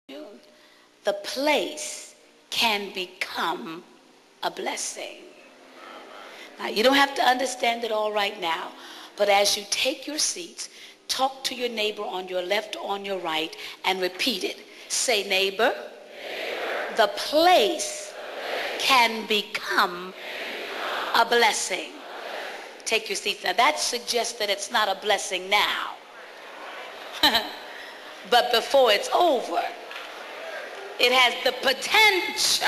the place can become a blessing. Now, you don't have to understand it all right now, but as you take your seats, talk to your neighbor on your left or on your right and repeat it. Say, neighbor, the place can become a blessing. Take your seats. Now, that suggests that it's not a blessing now, but before it's over, it has the potential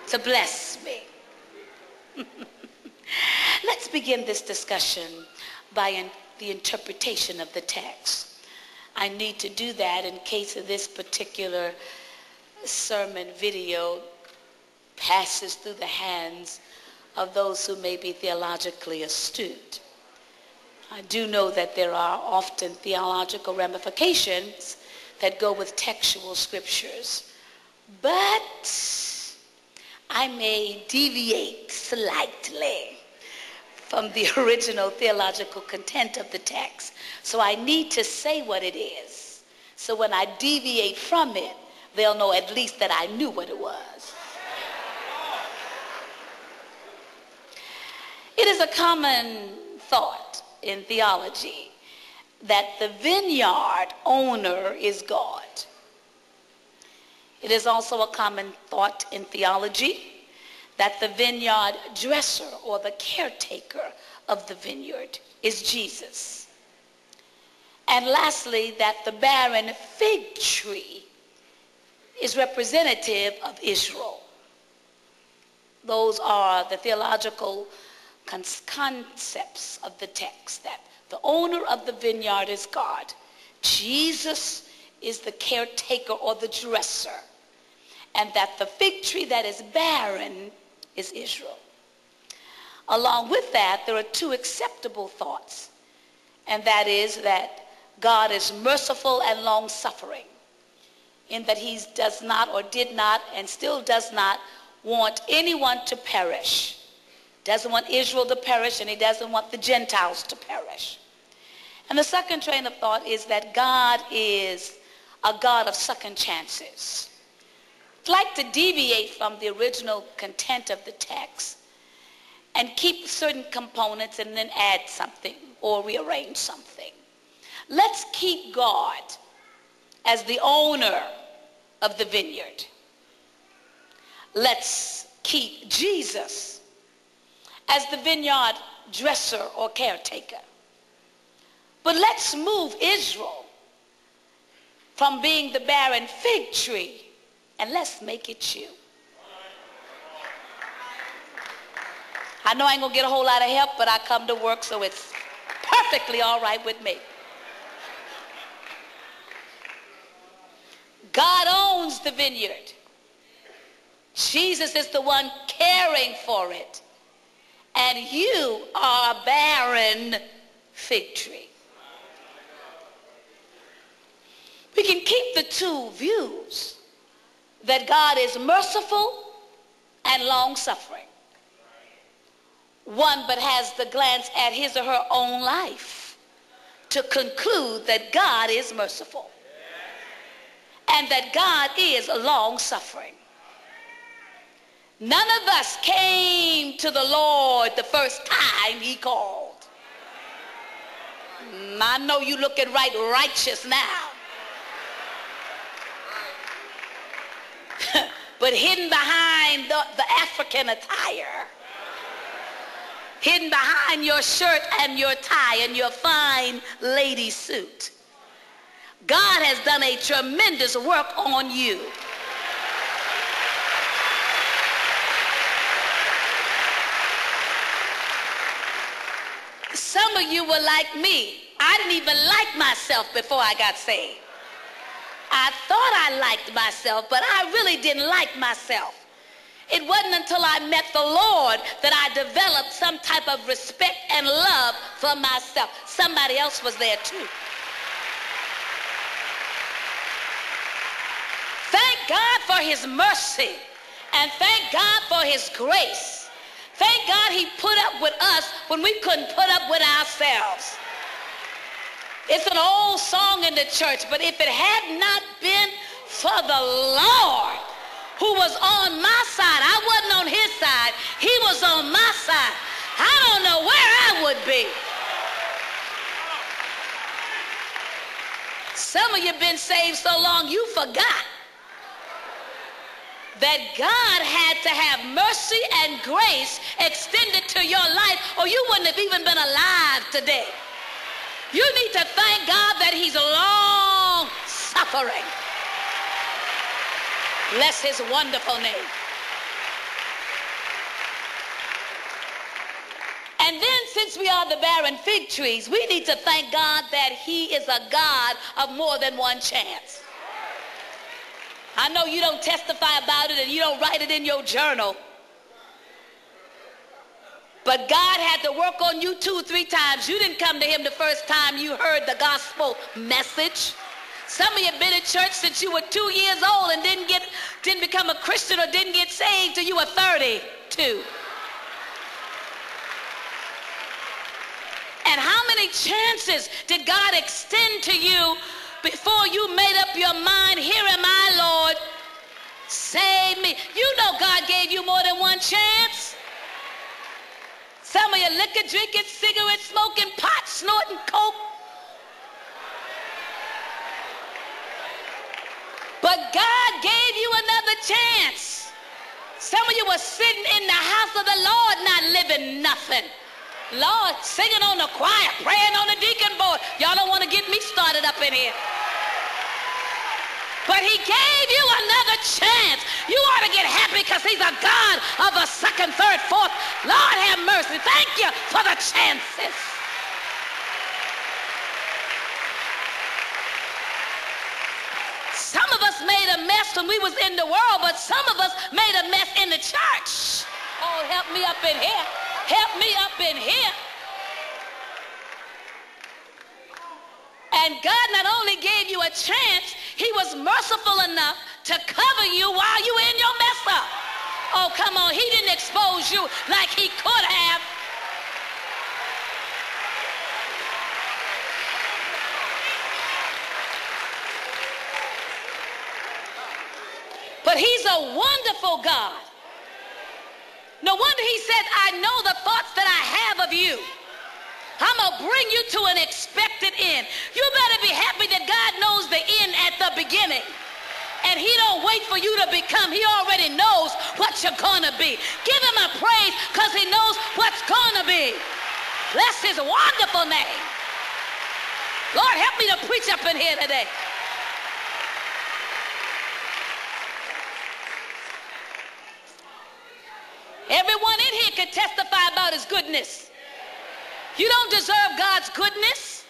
to bless me. Let's begin this discussion by the interpretation of the text. I need to do that in case of this particular sermon video passes through the hands of those who may be theologically astute. I do know that there are often theological ramifications that go with textual scriptures, but I may deviate slightly from the original theological content of the text. So I need to say what it is. So when I deviate from it, they'll know at least that I knew what it was. It is a common thought in theology that the vineyard owner is God. It is also a common thought in theology that the vineyard dresser or the caretaker of the vineyard is Jesus. And lastly, that the barren fig tree is representative of Israel. Those are the theological concepts of the text, that the owner of the vineyard is God. Jesus is the caretaker or the dresser. And that the fig tree that is barren is Israel. Along with that, there are two acceptable thoughts. And that is that God is merciful and long-suffering, in that he does not or did not and still does not want anyone to perish. Doesn't want Israel to perish, and he doesn't want the Gentiles to perish. And the second train of thought is that God is a God of second chances. I'd like to deviate from the original content of the text and keep certain components and then add something or rearrange something. Let's keep God as the owner of the vineyard. Let's keep Jesus as the vineyard dresser or caretaker. But let's move Israel from being the barren fig tree and let's make it you. I know I ain't gonna get a whole lot of help, but I come to work, so it's perfectly all right with me. God owns the vineyard. Jesus is the one caring for it. And you are a barren fig tree. We can keep the two views, that God is merciful and long-suffering. One but has the glance at his or her own life to conclude that God is merciful and that God is long-suffering. None of us came to the Lord the first time he called. I know you looking right righteous now. But hidden behind the African attire, hidden behind your shirt and your tie and your fine lady suit, God has done a tremendous work on you. Some of you were like me. I didn't even like myself before I got saved. I thought I liked myself, but I really didn't like myself. It wasn't until I met the Lord that I developed some type of respect and love for myself. Somebody else was there too. Thank God for his mercy, and thank God for his grace. Thank God he put up with us when we couldn't put up with ourselves. It's an old song in the church, but if it had not been for the Lord who was on my side. I wasn't on his side. He was on my side. I don't know where I would be. Some of you have been saved so long you forgot that God had to have mercy and grace extended to your life, or you wouldn't have even been alive today. You need to thank God that he's long suffering. Bless his wonderful name. And then, since we are the barren fig trees, we need to thank God that he is a God of more than one chance. I know you don't testify about it and you don't write it in your journal, but God had to work on you 2 or 3 times. You didn't come to him the first time you heard the gospel message. Some of you have been in church since you were 2 years old and didn't become a Christian or didn't get saved till you were 32. And how many chances did God extend to you before you made up your mind? Here am I, Lord, save me. You know God gave you more than one chance. Some of you liquor drinking, cigarette smoking, pot snorting, coke. But God gave you another chance. Some of you were sitting in the house of the Lord not living nothing. Lord, singing on the choir, praying on the deacon board. Y'all don't want to get me started up in here. But he gave you another chance. You ought to get happy because he's a God of a second, third, fourth. Lord have mercy. Thank you for the chances. Some of us made a mess when we was in the world, but some of us made a mess in the church. Oh, help me up in here. Help me up in here. And God not only gave you a chance, he was merciful enough to cover you while you were in your mess up. Oh, come on. He didn't expose you like he could have. But he's a wonderful God. No wonder he said, I know the thoughts that I have of you. I'm going to bring you to an expected end. You better be happy that God knows the end at the beginning. And he don't wait for you to become. He already knows what you're going to be. Give him a praise because he knows what's going to be. Bless his wonderful name. Lord, help me to preach up in here today. Everyone in here can testify about his goodness. You don't deserve God's goodness,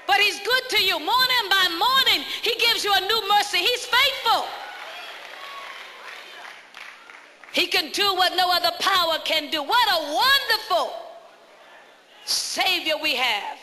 but he's good to you. Morning by morning, he gives you a new mercy. He's faithful. He can do what no other power can do. What a wonderful Savior we have.